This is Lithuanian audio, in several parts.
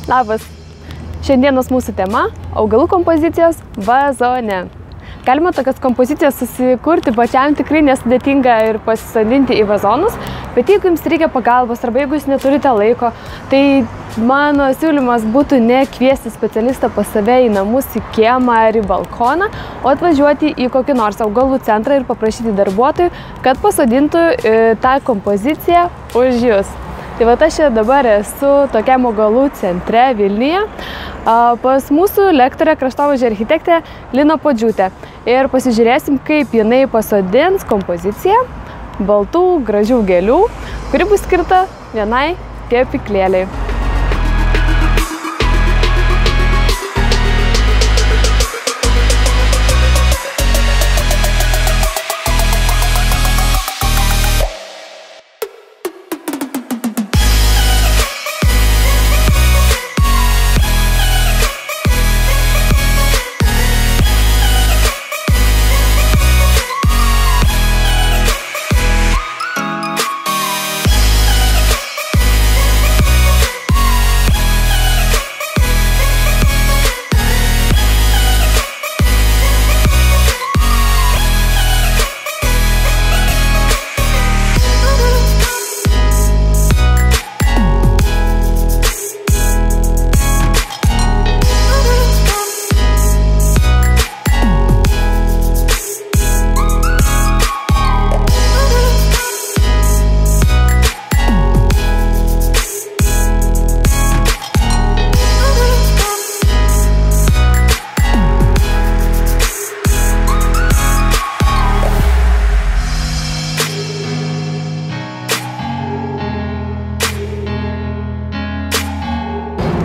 Labas! Šiandienos mūsų tema – augalų kompozicijos vazone. Galima tokias kompozicijas susikurti pačiam tikrai nesudėtinga ir pasisodinti į vazonus, bet jeigu jums reikia pagalbos arba jeigu jūs neturite laiko, tai mano siūlymas būtų ne kviesti specialistą pas save į namus, į kiemą ar į balkoną, o atvažiuoti į kokį nors augalų centrą ir paprašyti darbuotojų, kad pasodintų tą kompoziciją už jūs. Tai va, aš dabar esu tokiam augalų centre Vilniuje pas mūsų lektorę kraštovaizdžio architektę Liną Puodžiūtę. Ir pasižiūrėsim, kaip jinai pasodins kompoziciją baltų gražių gėlių, kuri bus skirta vienai kepyklėlei.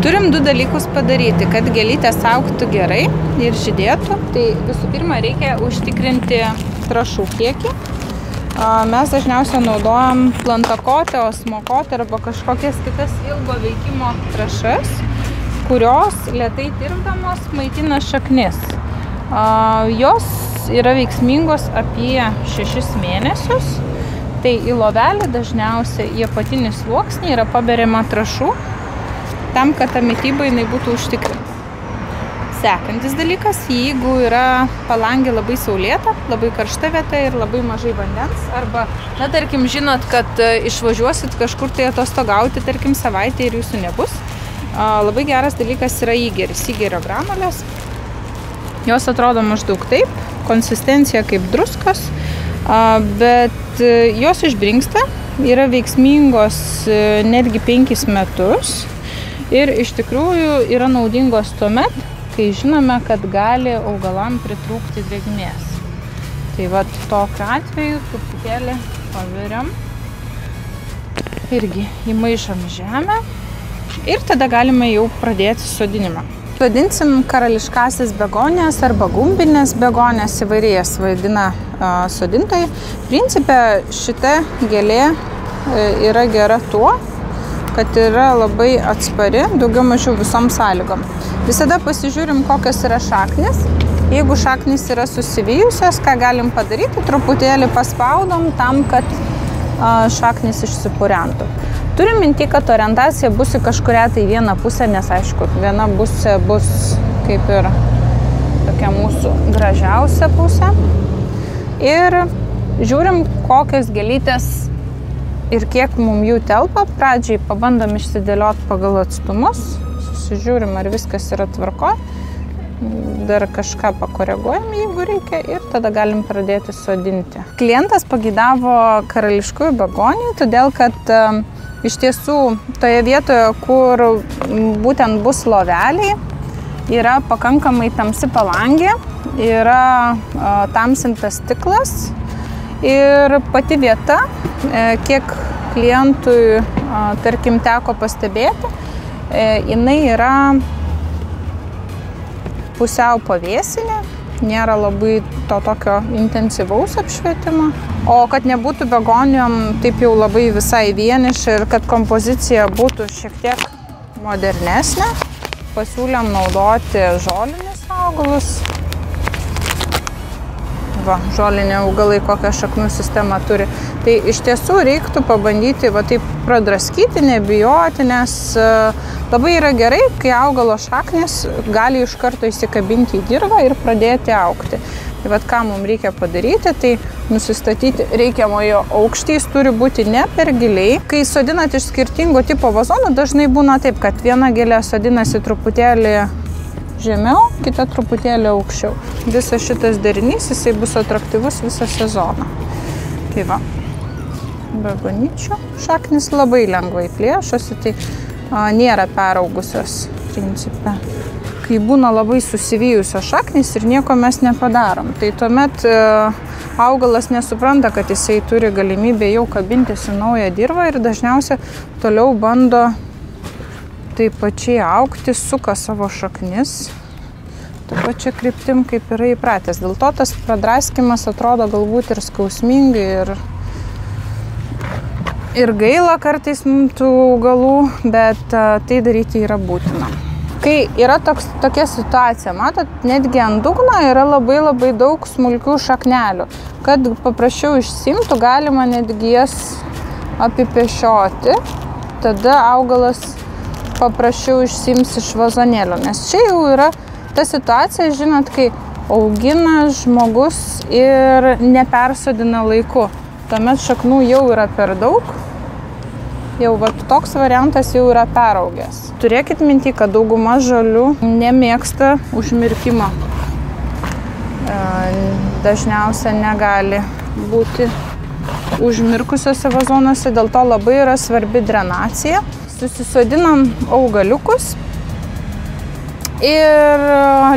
Turim du dalykus padaryti, kad gėlytės augtų gerai ir žydėtų. Tai visų pirma, reikia užtikrinti trąšų kiekį. Mes dažniausiai naudojam plantakotę, osmokotę arba kažkokias kitas ilgo veikimo trąšas, kurios lėtai tirpdamos maitina šaknis. Jos yra veiksmingos apie 6 mėnesius. Tai į lovelį dažniausiai į apatinį sluoksnį yra paberiama trąšų, tam, kad ta mityba jinai būtų užtikrinta. Sekantis dalykas, jeigu yra palangė labai saulėta, labai karšta vieta ir labai mažai vandens, arba, na, tarkim, žinot, kad išvažiuosit kažkur tai atostogauti, tarkim, savaitę ir jūsų nebus, labai geras dalykas yra įgeris, įgerio granulės. Jos atrodo maždaug taip, konsistencija kaip druskos, bet jos išbrinksta, yra veiksmingos netgi 5 metus. Ir iš tikrųjų yra naudingos tuomet, kai žinome, kad gali augalam pritrūkti drėgmės. Tai va, tokiu atveju truputėlį paveriam, irgi įmaišom žemę ir tada galime jau pradėti sodinimą. Sodinsim karališkasis begonijas arba gumbinės begonijas, įvairiai jas vadina sodintojai. Principe šita gėlė yra gera tuo, kad yra labai atspari, daugiau mažiau visom sąlygom. Visada pasižiūrim, kokios yra šaknis. Jeigu šaknis yra susivijusios, ką galim padaryti, truputėlį paspaudom tam, kad šaknis išsipurentų. Turim minti, kad orientacija bus į kažkurią tai vieną pusę, nes aišku, viena pusė bus kaip ir tokia mūsų gražiausia pusė. Ir žiūrim, kokios gėlytės ir kiek mums jų telpa. Pradžiai pabandom išsidėlioti pagal atstumus, susižiūrim, ar viskas yra tvarkoj, dar kažką pakoreguojam, jeigu reikia, ir tada galim pradėti sodinti. Klientas pageidavo karališkųjų begonijų, todėl kad iš tiesų toje vietoje, kur būtent bus loveliai, yra pakankamai tamsi palangė, yra tamsintas stiklas ir pati vieta, kiek klientui, tarkim, teko pastebėti, jinai yra pusiau pavėsinė, nėra labai to tokio intensyvaus apšvietimo. O kad nebūtų begonijom taip jau labai visai vieniša ir kad kompozicija būtų šiek tiek modernesnė, pasiūlėm naudoti žolinius augalus. Va, žoliniai augalai kokią šaknų sistemą turi. Tai iš tiesų reiktų pabandyti va taip pradraskyti, nebijoti, nes labai yra gerai, kai augalo šaknis gali iš karto įsikabinti į dirvą ir pradėti augti. Tai vat ką mums reikia padaryti, tai nusistatyti reikiamojo aukštį, jis turi būti ne per giliai. Kai sodinat iš skirtingo tipo vazonų, dažnai būna taip, kad viena gėlė sodinasi truputėlį žemiau, kita truputėlį aukščiau. Visas šitas derinys, jisai bus atraktyvus visą sezoną. Tai va, begonyčių šaknis labai lengvai plėšosi, tai nėra peraugusios principe. Kai būna labai susivijusios šaknis ir nieko mes nepadarom, tai tuomet augalas nesupranta, kad jisai turi galimybę jau kabintis į naują dirvą ir dažniausiai toliau bando taip pačiai augti, suka savo šaknis, tą pačią kryptim kaip yra įpratęs. Dėl to tas pradraskimas atrodo galbūt ir skausmingai ir gaila kartais tų augalų, bet tai daryti yra būtina. Kai yra tokia situacija, matot, netgi ant dugno yra labai daug smulkių šaknelių. Kad paprasčiau išsimtų, galima netgi jas apipešioti, tada augalas paprasčiau išsims iš vazonėlio. Nes čia jau yra ta situacija, žinot, kai augina žmogus ir nepersodina laiku. Tuomet šaknų jau yra per daug. Jau toks variantas jau yra peraugęs. Turėkit minty, kad dauguma žolių nemėgsta užmirkimo. Dažniausia negali būti užmirkusiose vazonuose, dėl to labai yra svarbi drenacija. Susisodinam augaliukus ir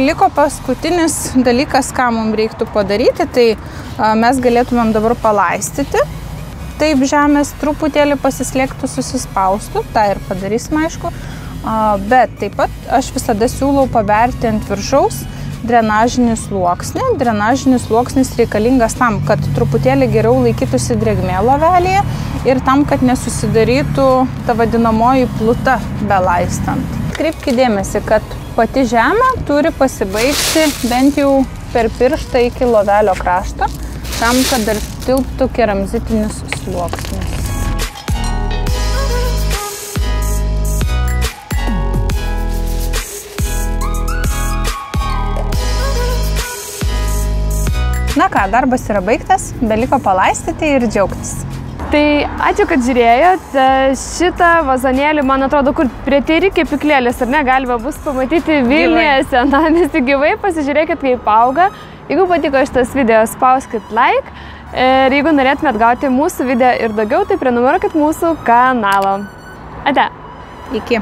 liko paskutinis dalykas, ką mums reiktų padaryti, tai mes galėtumėm dabar palaistyti. Taip žemės truputėlį pasislėgtų, susispaustų, tą ir padarysim, aišku. Bet taip pat aš visada siūlau paberti ant viršaus drenažinį sluoksnį. Drenažinis sluoksnis reikalingas tam, kad truputėlį geriau laikytųsi drėgmė lovelėje ir tam, kad nesusidarytų ta vadinamoji pluta belaistant. Kreipkite dėmesį, kad pati žemė turi pasibaigti bent jau per pirštą iki lovelio krašto, tam, kad dar tilptų keramzitinis sluoksnis. Na ką, darbas yra baigtas, beliko palaistyti ir džiaugtis. Tai ačiū, kad žiūrėjot. Šitą vazonėlį, man atrodo, kur prie Tyri kepyklėlės, ar ne, galima bus pamatyti Vilniuje senamiesty gyvai. Pasižiūrėkit, kaip auga. Jeigu patiko šitas video, spauskit like. Ir jeigu norėtumėt gauti mūsų video ir daugiau, tai prenumeruokit mūsų kanalą. Ate. Iki.